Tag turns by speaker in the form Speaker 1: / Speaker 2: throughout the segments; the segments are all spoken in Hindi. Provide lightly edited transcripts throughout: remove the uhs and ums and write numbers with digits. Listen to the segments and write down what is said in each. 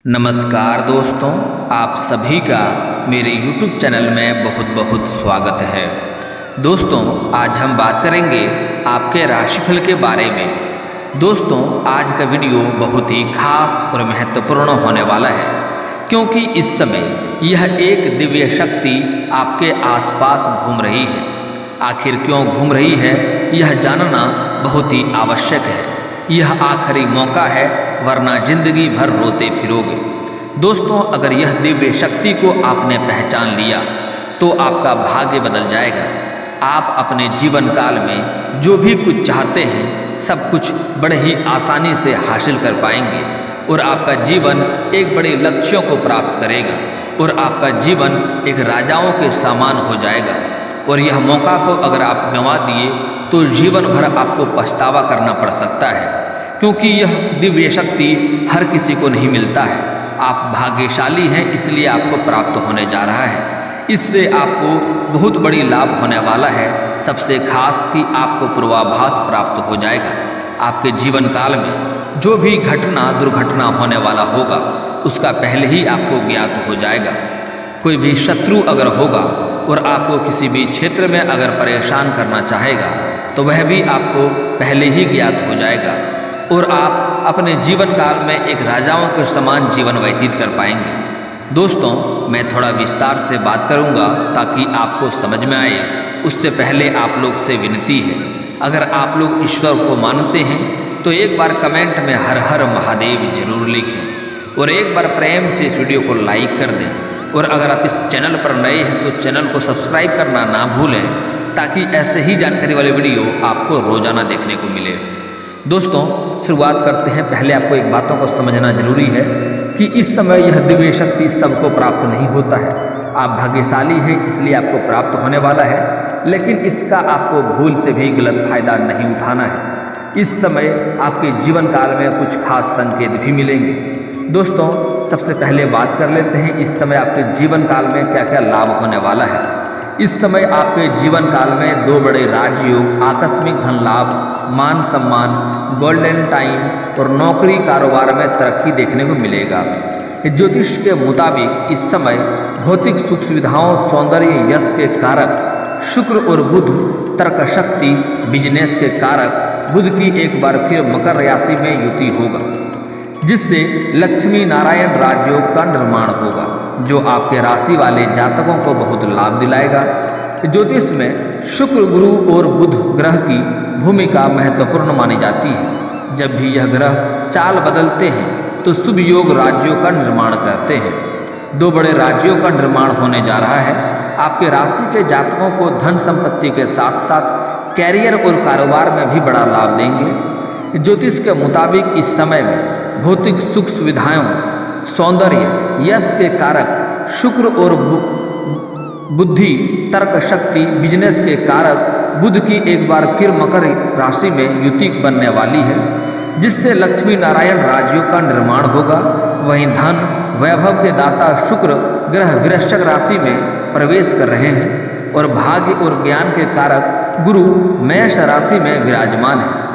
Speaker 1: नमस्कार दोस्तों, आप सभी का मेरे YouTube चैनल में बहुत बहुत स्वागत है। दोस्तों, आज हम बात करेंगे आपके राशिफल के बारे में। दोस्तों, आज का वीडियो बहुत ही खास और महत्वपूर्ण होने वाला है, क्योंकि इस समय यह एक दिव्य शक्ति आपके आसपास घूम रही है। आखिर क्यों घूम रही है, यह जानना बहुत ही आवश्यक है। यह आखिरी मौका है, वरना जिंदगी भर रोते फिरोगे। दोस्तों, अगर यह दिव्य शक्ति को आपने पहचान लिया तो आपका भाग्य बदल जाएगा। आप अपने जीवन काल में जो भी कुछ चाहते हैं, सब कुछ बड़े ही आसानी से हासिल कर पाएंगे और आपका जीवन एक बड़े लक्ष्यों को प्राप्त करेगा और आपका जीवन एक राजाओं के समान हो जाएगा। और यह मौका को अगर आप गंवा दिए तो जीवन भर आपको पछतावा करना पड़ सकता है, क्योंकि यह दिव्य शक्ति हर किसी को नहीं मिलता है। आप भाग्यशाली हैं, इसलिए आपको प्राप्त होने जा रहा है। इससे आपको बहुत बड़ी लाभ होने वाला है। सबसे खास कि आपको पूर्वाभास प्राप्त हो जाएगा। आपके जीवन काल में जो भी घटना दुर्घटना होने वाला होगा, उसका पहले ही आपको ज्ञात हो जाएगा। कोई भी शत्रु अगर होगा और आपको किसी भी क्षेत्र में अगर परेशान करना चाहेगा, तो वह भी आपको पहले ही ज्ञात हो जाएगा और आप अपने जीवन काल में एक राजाओं के समान जीवन व्यतीत कर पाएंगे। दोस्तों, मैं थोड़ा विस्तार से बात करूंगा ताकि आपको समझ में आए। उससे पहले आप लोग से विनती है, अगर आप लोग ईश्वर को मानते हैं तो एक बार कमेंट में हर हर महादेव जरूर लिखें और एक बार प्रेम से इस वीडियो को लाइक कर दें। और अगर आप इस चैनल पर नए हैं तो चैनल को सब्सक्राइब करना ना भूलें, ताकि ऐसे ही जानकारी वाले वीडियो आपको रोजाना देखने को मिले। दोस्तों, शुरुआत करते हैं। पहले आपको एक बातों को समझना जरूरी है कि इस समय यह दिव्य शक्ति सबको प्राप्त नहीं होता है। आप भाग्यशाली हैं, इसलिए आपको प्राप्त होने वाला है, लेकिन इसका आपको भूल से भी गलत फायदा नहीं उठाना है। इस समय आपके जीवन काल में कुछ खास संकेत भी मिलेंगे। दोस्तों, सबसे पहले बात कर लेते हैं इस समय आपके जीवन काल में क्या क्या लाभ होने वाला है। इस समय आपके जीवन काल में दो बड़े राजयोग, आकस्मिक धन लाभ, मान सम्मान, गोल्डन टाइम और नौकरी कारोबार में तरक्की देखने को मिलेगा। ज्योतिष के मुताबिक इस समय भौतिक सुख सुविधाओं, सौंदर्य, यश के कारक शुक्र और बुध, तर्क शक्ति, बिजनेस के कारक बुध की एक बार फिर मकर राशि में युति होगा, जिससे लक्ष्मी नारायण राजयोग का निर्माण होगा, जो आपके राशि वाले जातकों को बहुत लाभ दिलाएगा। ज्योतिष में शुक्र, गुरु और बुध ग्रह की भूमिका महत्वपूर्ण मानी जाती है। जब भी यह ग्रह चाल बदलते हैं तो शुभ योग राज्यों का निर्माण करते हैं। दो बड़े राज्यों का निर्माण होने जा रहा है। आपके राशि के जातकों को धन संपत्ति के साथ साथ कैरियर और कारोबार में भी बड़ा लाभ देंगे। ज्योतिष के मुताबिक इस समय में भौतिक सुख सुविधाओं, सौंदर्य, यश के कारक शुक्र और बुद्धि, तर्क शक्ति, बिजनेस के कारक बुध की एक बार फिर मकर राशि में युति बनने वाली है, जिससे लक्ष्मी नारायण राज्यों का निर्माण होगा। वहीं धन वैभव के दाता शुक्र ग्रह वृश्चिक राशि में प्रवेश कर रहे हैं और भाग्य और ज्ञान के कारक गुरु मेष राशि में विराजमान है।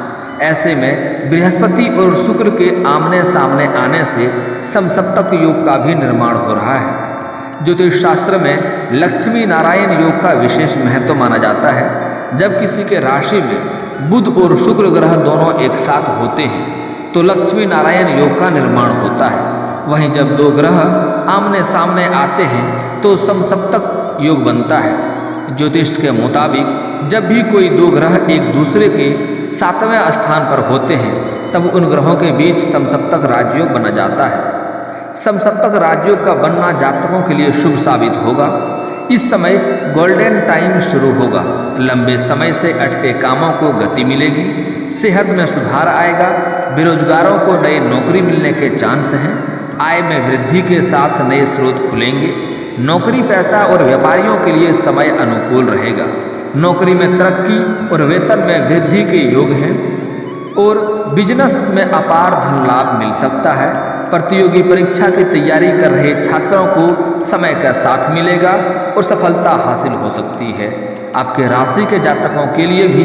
Speaker 1: ऐसे में बृहस्पति और शुक्र के आमने सामने आने से समसप्तक योग का भी निर्माण हो रहा है। ज्योतिष शास्त्र में लक्ष्मी नारायण योग का विशेष महत्व माना जाता है। जब किसी के राशि में बुध और शुक्र ग्रह दोनों एक साथ होते हैं तो लक्ष्मी नारायण योग का निर्माण होता है। वहीं जब दो ग्रह आमने सामने आते हैं तो समसप्तक योग बनता है। ज्योतिष के मुताबिक जब भी कोई दो ग्रह एक दूसरे के 7वें स्थान पर होते हैं, तब उन ग्रहों के बीच समसप्तक राजयोग बना जाता है। समसप्तक राजयोग का बनना जातकों के लिए शुभ साबित होगा। इस समय गोल्डन टाइम शुरू होगा। लंबे समय से अटके कामों को गति मिलेगी, सेहत में सुधार आएगा, बेरोजगारों को नई नौकरी मिलने के चांस हैं, आय में वृद्धि के साथ नए स्रोत खुलेंगे। नौकरी पैसा और व्यापारियों के लिए समय अनुकूल रहेगा। नौकरी में तरक्की और वेतन में वृद्धि के योग हैं और बिजनेस में अपार धन लाभ मिल सकता है। प्रतियोगी परीक्षा की तैयारी कर रहे छात्रों को समय का साथ मिलेगा और सफलता हासिल हो सकती है। आपके राशि के जातकों के लिए भी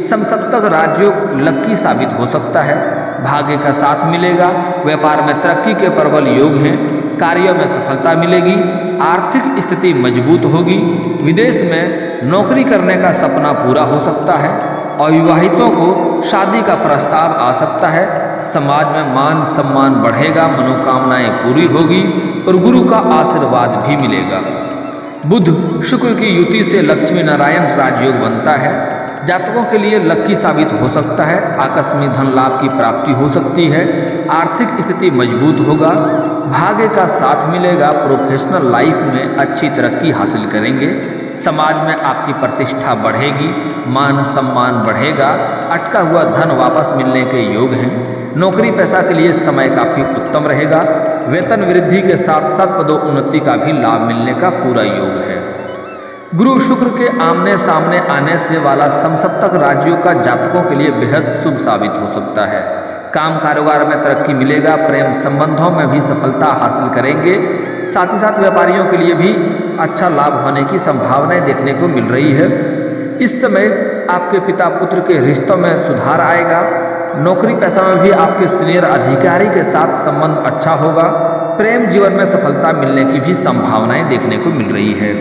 Speaker 1: समसप्तक राजयोग लकी साबित हो सकता है। भाग्य का साथ मिलेगा। व्यापार में तरक्की के प्रबल योग हैं। कार्यों में सफलता मिलेगी। आर्थिक स्थिति मजबूत होगी। विदेश में नौकरी करने का सपना पूरा हो सकता है। अविवाहितों को शादी का प्रस्ताव आ सकता है। समाज में मान सम्मान बढ़ेगा। मनोकामनाएं पूरी होगी और गुरु का आशीर्वाद भी मिलेगा। बुध शुक्र की युति से लक्ष्मी नारायण राजयोग बनता है। जातकों के लिए लकी साबित हो सकता है। आकस्मिक धन लाभ की प्राप्ति हो सकती है। आर्थिक स्थिति मजबूत होगा। भाग्य का साथ मिलेगा। प्रोफेशनल लाइफ में अच्छी तरक्की हासिल करेंगे। समाज में आपकी प्रतिष्ठा बढ़ेगी। मान सम्मान बढ़ेगा। अटका हुआ धन वापस मिलने के योग हैं। नौकरी पेशा के लिए समय काफ़ी उत्तम रहेगा। वेतन वृद्धि के साथ साथ पदोन्नति का भी लाभ मिलने का पूरा योग है। गुरु शुक्र के आमने सामने आने से वाला समसप्तक राजयोग का जातकों के लिए बेहद शुभ साबित हो सकता है। काम कारोबार में तरक्की मिलेगा। प्रेम संबंधों में भी सफलता हासिल करेंगे। साथ ही साथ व्यापारियों के लिए भी अच्छा लाभ होने की संभावनाएं देखने को मिल रही है। इस समय आपके पिता पुत्र के रिश्तों में सुधार आएगा। नौकरी पेशा में भी आपके सीनियर अधिकारी के साथ संबंध अच्छा होगा। प्रेम जीवन में सफलता मिलने की भी संभावनाएं देखने को मिल रही है।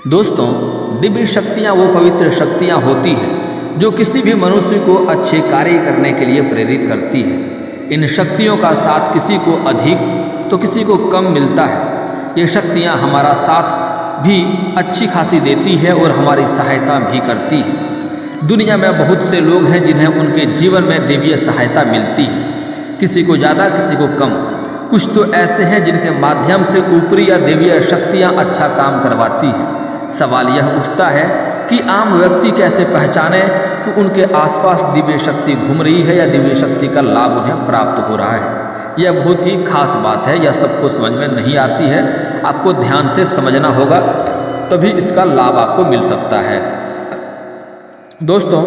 Speaker 1: दोस्तों, दिव्य शक्तियाँ वो पवित्र शक्तियाँ होती हैं जो किसी भी मनुष्य को अच्छे कार्य करने के लिए प्रेरित करती है। इन शक्तियों का साथ किसी को अधिक तो किसी को कम मिलता है। ये शक्तियाँ हमारा साथ भी अच्छी खासी देती है और हमारी सहायता भी करती है। दुनिया में बहुत से लोग हैं जिन्हें उनके जीवन में देवीय सहायता मिलती है। किसी को ज़्यादा किसी को कम। कुछ तो ऐसे हैं जिनके माध्यम से ऊपरी या देवीय शक्तियाँ अच्छा काम करवाती हैं। सवाल यह उठता है कि आम व्यक्ति कैसे पहचाने कि उनके आसपास दिव्य शक्ति घूम रही है या दिव्य शक्ति का लाभ उन्हें प्राप्त हो रहा है। यह बहुत ही खास बात है। यह सबको समझ में नहीं आती है। आपको ध्यान से समझना होगा, तभी इसका लाभ आपको मिल सकता है। दोस्तों,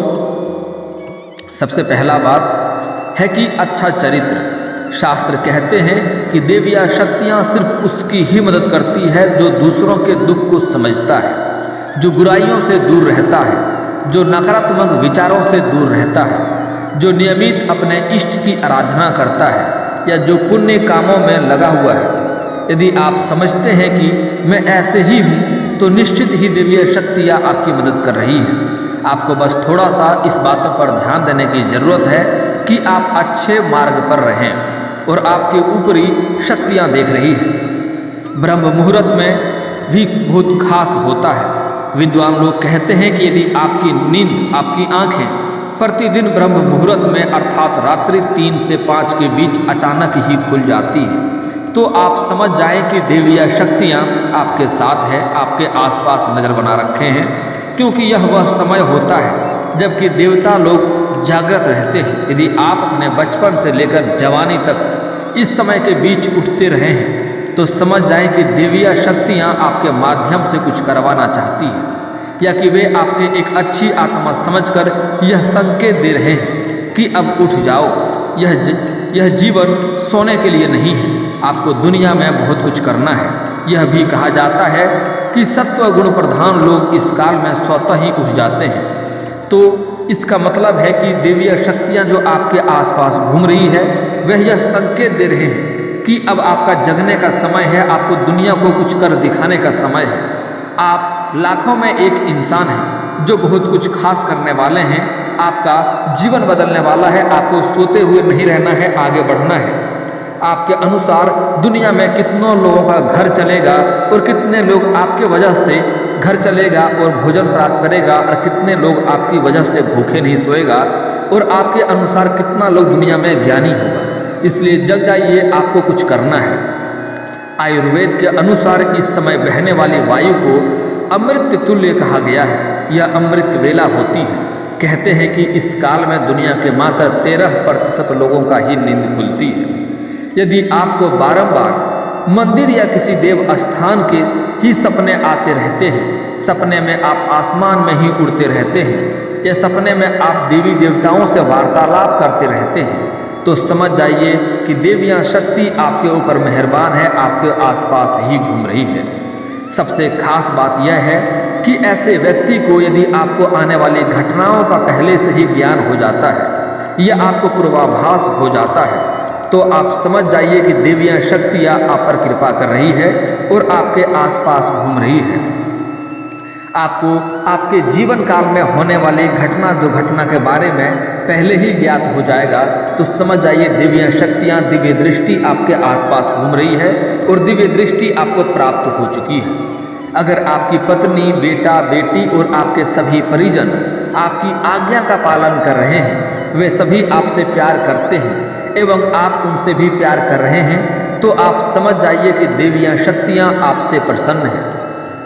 Speaker 1: सबसे पहला बात है कि अच्छा चरित्र। शास्त्र कहते हैं कि देवियाँ शक्तियाँ सिर्फ उसकी ही मदद करती है जो दूसरों के दुख को समझता है, जो बुराइयों से दूर रहता है, जो नकारात्मक विचारों से दूर रहता है, जो नियमित अपने इष्ट की आराधना करता है या जो पुण्य कामों में लगा हुआ है। यदि आप समझते हैं कि मैं ऐसे ही हूँ तो निश्चित ही देवीय शक्तियाँ आपकी मदद कर रही हैं। आपको बस थोड़ा सा इस बात पर ध्यान देने की ज़रूरत है कि आप अच्छे मार्ग पर रहें और आपके ऊपरी शक्तियाँ देख रही हैं। ब्रह्म मुहूर्त में भी बहुत खास होता है। विद्वान लोग कहते हैं कि यदि आपकी नींद, आपकी आँखें प्रतिदिन ब्रह्म मुहूर्त में अर्थात रात्रि 3 से 5 के बीच अचानक ही खुल जाती हैं, तो आप समझ जाएं कि देवीय शक्तियाँ आपके साथ है, आपके आसपास नज़र बना रखे हैं। क्योंकि यह वह समय होता है जबकि देवता लोग जागृत रहते हैं। यदि आप अपने बचपन से लेकर जवानी तक इस समय के बीच उठते रहे हैं तो समझ जाएं कि देवीय शक्तियाँ आपके माध्यम से कुछ करवाना चाहती हैं या कि वे आपके एक अच्छी आत्मा समझकर यह संकेत दे रहे हैं कि अब उठ जाओ। यह जीवन सोने के लिए नहीं है। आपको दुनिया में बहुत कुछ करना है। यह भी कहा जाता है कि सत्व गुण प्रधान लोग इस काल में स्वतः ही उठ जाते हैं। तो इसका मतलब है कि देवीय शक्तियाँ जो आपके आसपास घूम रही है वह यह संकेत दे रहे हैं कि अब आपका जगने का समय है। आपको दुनिया को कुछ कर दिखाने का समय है। आप लाखों में एक इंसान हैं जो बहुत कुछ खास करने वाले हैं। आपका जीवन बदलने वाला है। आपको सोते हुए नहीं रहना है, आगे बढ़ना है। आपके अनुसार दुनिया में कितनों लोगों का घर चलेगा और कितने लोग आपके वजह से घर चलेगा और भोजन प्राप्त करेगा और कितने लोग आपकी वजह से भूखे नहीं सोएगा और आपके अनुसार कितना लोग दुनिया में ज्ञानी होगा। इसलिए जग जाइए, आपको कुछ करना है। आयुर्वेद के अनुसार इस समय बहने वाली वायु को अमृत तुल्य कहा गया है। यह अमृत वेला होती है। कहते हैं कि इस काल में दुनिया के मात्र 13% लोगों का ही नींद खुलती है। यदि आपको बारंबार मंदिर या किसी देव स्थान के ही सपने आते रहते हैं, सपने में आप आसमान में ही उड़ते रहते हैं या सपने में आप देवी देवताओं से वार्तालाप करते रहते हैं, तो समझ जाइए कि देवियाँ शक्ति आपके ऊपर मेहरबान है, आपके आसपास ही घूम रही है। सबसे खास बात यह है कि ऐसे व्यक्ति को यदि आपको आने वाली घटनाओं का पहले से ही ज्ञान हो जाता है या आपको पूर्वाभास हो जाता है तो आप समझ जाइए कि देवियां शक्तियां आप पर कृपा कर रही है और आपके आसपास घूम रही है। आपको आपके जीवन काल में होने वाली घटना दुर्घटना के बारे में पहले ही ज्ञात हो जाएगा, तो समझ जाइए दिव्य शक्तियाँ दिव्य दृष्टि आपके आसपास घूम रही है और दिव्य दृष्टि आपको प्राप्त हो चुकी है। अगर आपकी पत्नी, बेटा, बेटी और आपके सभी परिजन आपकी आज्ञा का पालन कर रहे हैं, वे सभी आपसे प्यार करते हैं एवं आप उनसे भी प्यार कर रहे हैं, तो आप समझ जाइए कि देवियाँ शक्तियाँ आपसे प्रसन्न हैं।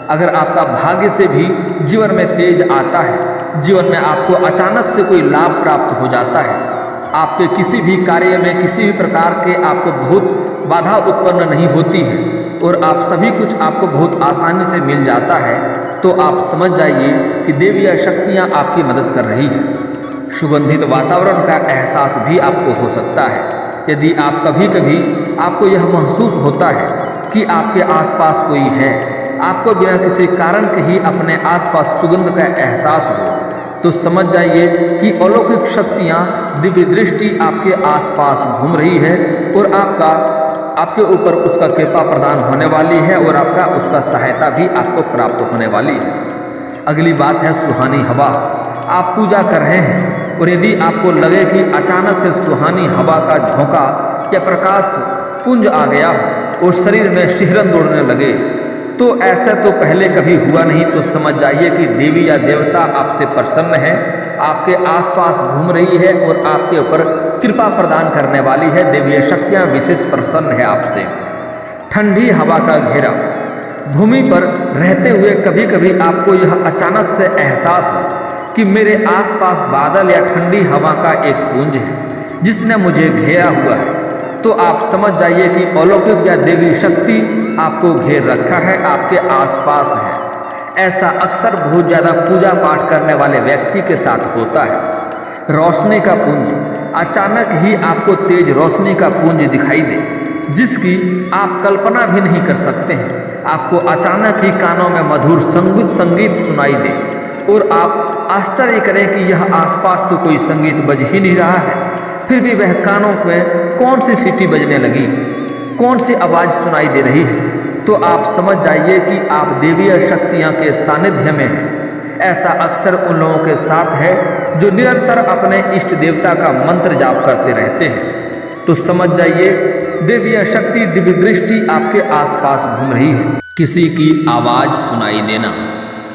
Speaker 1: अगर आपका भाग्य से भी जीवन में तेज आता है, जीवन में आपको अचानक से कोई लाभ प्राप्त हो जाता है, आपके किसी भी कार्य में किसी भी प्रकार के आपको बहुत बाधा उत्पन्न नहीं होती है और आप सभी कुछ आपको बहुत आसानी से मिल जाता है, तो आप समझ जाइए कि देवियाँ शक्तियाँ आपकी मदद कर रही है। सुगंधित वातावरण का एहसास भी आपको हो सकता है। यदि आप कभी कभी आपको यह महसूस होता है कि आपके आसपास कोई है, आपको बिना किसी कारण के ही अपने आसपास सुगंध का एहसास हो, तो समझ जाइए कि अलौकिक शक्तियाँ दिव्य दृष्टि आपके आसपास घूम रही है और आपके ऊपर उसका कृपा प्रदान होने वाली है और आपका उसका सहायता भी आपको प्राप्त होने वाली है। अगली बात है सुहानी हवा। आप पूजा कर रहे हैं और यदि आपको लगे कि अचानक से सुहानी हवा का झोंका या प्रकाश पुंज आ गया हो और शरीर में शिहरन दौड़ने लगे, तो ऐसा तो पहले कभी हुआ नहीं, तो समझ जाइए कि देवी या देवता आपसे प्रसन्न है, आपके आसपास घूम रही है और आपके ऊपर कृपा प्रदान करने वाली है। देवीय शक्तियाँ विशेष प्रसन्न है आपसे। ठंडी हवा का घेरा। भूमि पर रहते हुए कभी कभी आपको यह अचानक से एहसास हो कि मेरे आसपास बादल या ठंडी हवा का एक पुंज है जिसने मुझे घेरा हुआ है, तो आप समझ जाइए कि अलौकिक या देवी शक्ति आपको घेर रखा है, आपके आसपास है। ऐसा अक्सर बहुत ज़्यादा पूजा पाठ करने वाले व्यक्ति के साथ होता है। रोशनी का पुंज। अचानक ही आपको तेज रोशनी का पुंज दिखाई दे जिसकी आप कल्पना भी नहीं कर सकते हैं। आपको अचानक ही कानों में मधुर संगीत सुनाई दे और आप आश्चर्य करें कि यह आसपास तो कोई संगीत बज ही नहीं रहा है, फिर भी वह कानों में कौन सी सीटी बजने लगी, कौन सी आवाज़ सुनाई दे रही है, तो आप समझ जाइए कि आप देवीय शक्तियाँ के सानिध्य में हैं। ऐसा अक्सर उन लोगों के साथ है जो निरंतर अपने इष्ट देवता का मंत्र जाप करते रहते हैं, तो समझ जाइए देवीय शक्ति दिव्य दृष्टि आपके आसपास घूम रही है। किसी की आवाज़ सुनाई देना।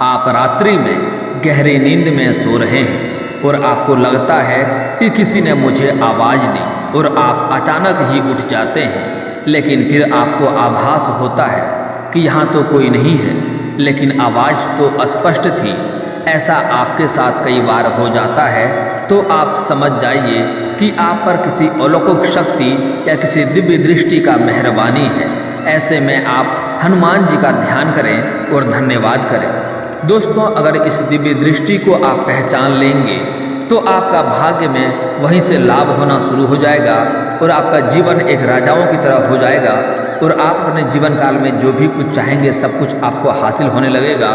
Speaker 1: आप रात्रि में गहरी नींद में सो रहे हैं और आपको लगता है कि किसी ने मुझे आवाज़ दी और आप अचानक ही उठ जाते हैं, लेकिन फिर आपको आभास होता है कि यहाँ तो कोई नहीं है, लेकिन आवाज़ तो स्पष्ट थी। ऐसा आपके साथ कई बार हो जाता है, तो आप समझ जाइए कि आप पर किसी अलौकिक शक्ति या किसी दिव्य दृष्टि का मेहरबानी है। ऐसे में आप हनुमान जी का ध्यान करें और धन्यवाद करें। दोस्तों, अगर इस दिव्य दृष्टि को आप पहचान लेंगे तो आपका भाग्य में वहीं से लाभ होना शुरू हो जाएगा और आपका जीवन एक राजाओं की तरह हो जाएगा और आप अपने जीवन काल में जो भी कुछ चाहेंगे सब कुछ आपको हासिल होने लगेगा।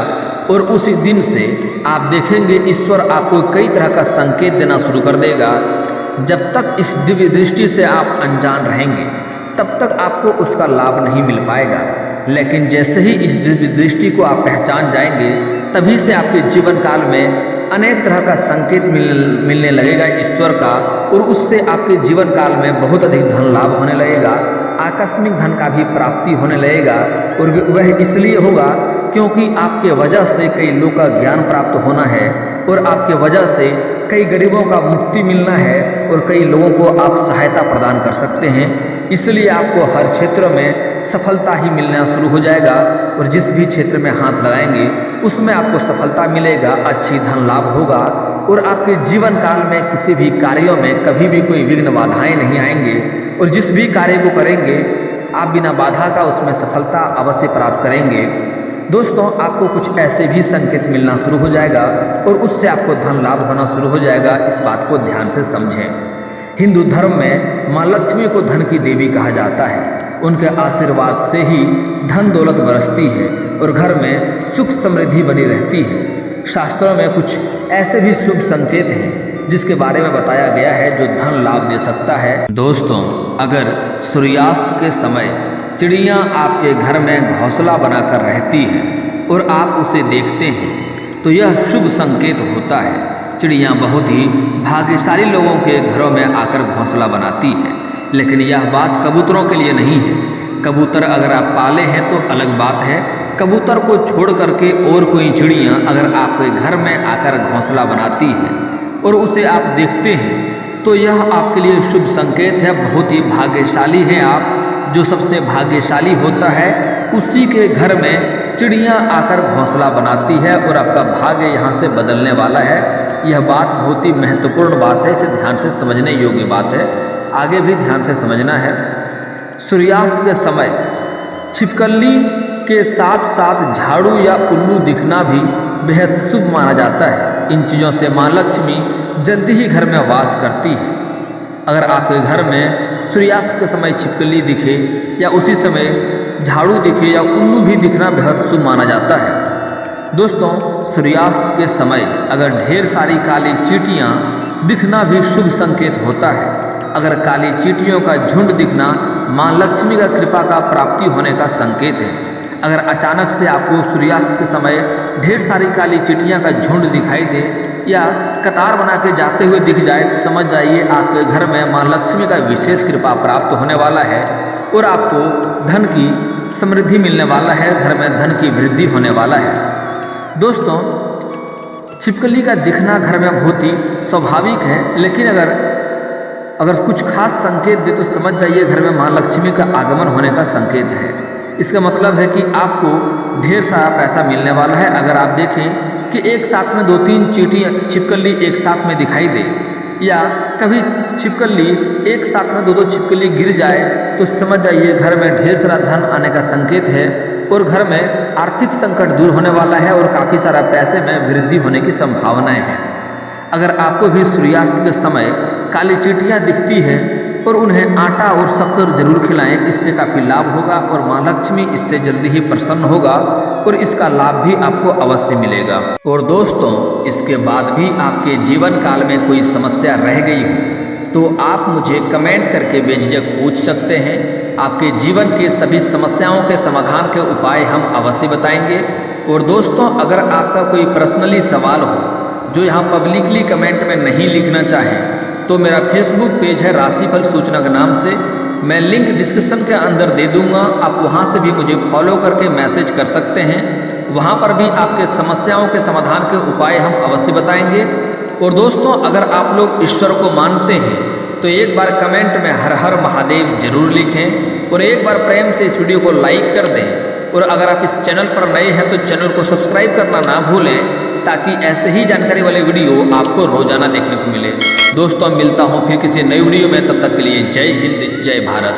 Speaker 1: और उसी दिन से आप देखेंगे ईश्वर आपको कई तरह का संकेत देना शुरू कर देगा। जब तक इस दिव्य दृष्टि से आप अनजान रहेंगे तब तक आपको उसका लाभ नहीं मिल पाएगा, लेकिन जैसे ही इस दिव्य दृष्टि को आप पहचान जाएंगे तभी से आपके जीवन काल में अनेक तरह का संकेत मिलने लगेगा ईश्वर का, और उससे आपके जीवन काल में बहुत अधिक धन लाभ होने लगेगा, आकस्मिक धन का भी प्राप्ति होने लगेगा। और वह इसलिए होगा क्योंकि आपके वजह से कई लोगों का ज्ञान प्राप्त होना है और आपके वजह से कई गरीबों का मुक्ति मिलना है और कई लोगों को आप सहायता प्रदान कर सकते हैं। इसलिए आपको हर क्षेत्र में सफलता ही मिलना शुरू हो जाएगा और जिस भी क्षेत्र में हाथ लगाएंगे उसमें आपको सफलता मिलेगा, अच्छी धन लाभ होगा और आपके जीवन काल में किसी भी कार्यों में कभी भी कोई विघ्न बाधाएं नहीं आएंगे और जिस भी कार्य को करेंगे आप बिना बाधा का उसमें सफलता अवश्य प्राप्त करेंगे। दोस्तों, आपको कुछ ऐसे भी संकेत मिलना शुरू हो जाएगा और उससे आपको धन लाभ होना शुरू हो जाएगा। इस बात को ध्यान से समझें। हिंदू धर्म में माँ लक्ष्मी को धन की देवी कहा जाता है। उनके आशीर्वाद से ही धन दौलत बरसती है और घर में सुख समृद्धि बनी रहती है। शास्त्रों में कुछ ऐसे भी शुभ संकेत हैं जिसके बारे में बताया गया है जो धन लाभ दे सकता है। दोस्तों, अगर सूर्यास्त के समय चिड़िया आपके घर में घोंसला बनाकर रहती है और आप उसे देखते हैं तो यह शुभ संकेत होता है। चिड़िया बहुत ही भाग्यशाली लोगों के घरों में आकर घोंसला बनाती है, लेकिन यह बात कबूतरों के लिए नहीं है। कबूतर अगर आप पाले हैं तो अलग बात है। कबूतर को छोड़ करके और कोई चिड़िया अगर आपके घर में आकर घोंसला बनाती है और उसे आप देखते हैं तो यह आपके लिए शुभ संकेत है। बहुत ही भाग्यशाली हैं आप। जो सबसे भाग्यशाली होता है उसी के घर में चिड़िया आकर घोंसला बनाती है और आपका भाग्य यहाँ से बदलने वाला है। यह बात बहुत ही महत्वपूर्ण बात है, इसे ध्यान से समझने योग्य बात है, आगे भी ध्यान से समझना है। सूर्यास्त के समय छिपकली के साथ साथ झाड़ू या उल्लू दिखना भी बेहद शुभ माना जाता है। इन चीज़ों से माँ लक्ष्मी जल्दी ही घर में वास करती है। अगर आपके घर में सूर्यास्त के समय छिपकली दिखे या उसी समय झाड़ू दिखे या उल्लू भी दिखना बेहद शुभ माना जाता है। दोस्तों, सूर्यास्त के समय अगर ढेर सारी काली चींटियाँ दिखना भी शुभ संकेत होता है। अगर काली चींटियों का झुंड दिखना माँ लक्ष्मी का कृपा का प्राप्ति होने का संकेत है। अगर अचानक से आपको सूर्यास्त के समय ढेर सारी काली चींटियाँ का झुंड दिखाई दे या कतार बना के जाते हुए दिख जाए तो समझ जाइए आपके घर में माँ लक्ष्मी का विशेष कृपा प्राप्त होने वाला है और आपको धन की समृद्धि मिलने वाला है, घर में धन की वृद्धि होने वाला है। दोस्तों, छिपकली का दिखना घर में बहुत ही स्वाभाविक है, लेकिन अगर कुछ खास संकेत दे तो समझ जाइए घर में माँ लक्ष्मी का आगमन होने का संकेत है। इसका मतलब है कि आपको ढेर सारा पैसा मिलने वाला है। अगर आप देखें कि एक साथ में 2-3 चींटियाँ छिपकली एक साथ में दिखाई दे या कभी छिपकली एक साथ में 2-2 छिपकली गिर जाए तो समझ जाइए घर में ढेर सारा धन आने का संकेत है और घर में आर्थिक संकट दूर होने वाला है और काफ़ी सारा पैसे में वृद्धि होने की संभावनाएं हैं। अगर आपको भी सूर्यास्त के समय काली चींटियाँ दिखती है और उन्हें आटा और शक्कर जरूर खिलाएं, इससे काफ़ी लाभ होगा और माँ लक्ष्मी इससे जल्दी ही प्रसन्न होगा और इसका लाभ भी आपको अवश्य मिलेगा। और दोस्तों, इसके बाद भी आपके जीवन काल में कोई समस्या रह गई हो तो आप मुझे कमेंट करके बेझिझक पूछ सकते हैं। आपके जीवन के सभी समस्याओं के समाधान के उपाय हम अवश्य बताएंगे। और दोस्तों, अगर आपका कोई पर्सनली सवाल हो जो यहाँ पब्लिकली कमेंट में नहीं लिखना चाहें तो मेरा फेसबुक पेज है राशिफल सूचना के नाम से, मैं लिंक डिस्क्रिप्शन के अंदर दे दूंगा। आप वहां से भी मुझे फॉलो करके मैसेज कर सकते हैं। वहां पर भी आपके समस्याओं के समाधान के उपाय हम अवश्य बताएंगे। और दोस्तों, अगर आप लोग ईश्वर को मानते हैं तो एक बार कमेंट में हर हर महादेव जरूर लिखें और एक बार प्रेम से इस वीडियो को लाइक कर दें। और अगर आप इस चैनल पर नए हैं तो चैनल को सब्सक्राइब करना ना भूलें ताकि ऐसे ही जानकारी वाले वीडियो आपको रोजाना देखने को मिले। दोस्तों, मिलता हूँ फिर किसी नई वीडियो में, तब तक के लिए जय हिंद, जय भारत।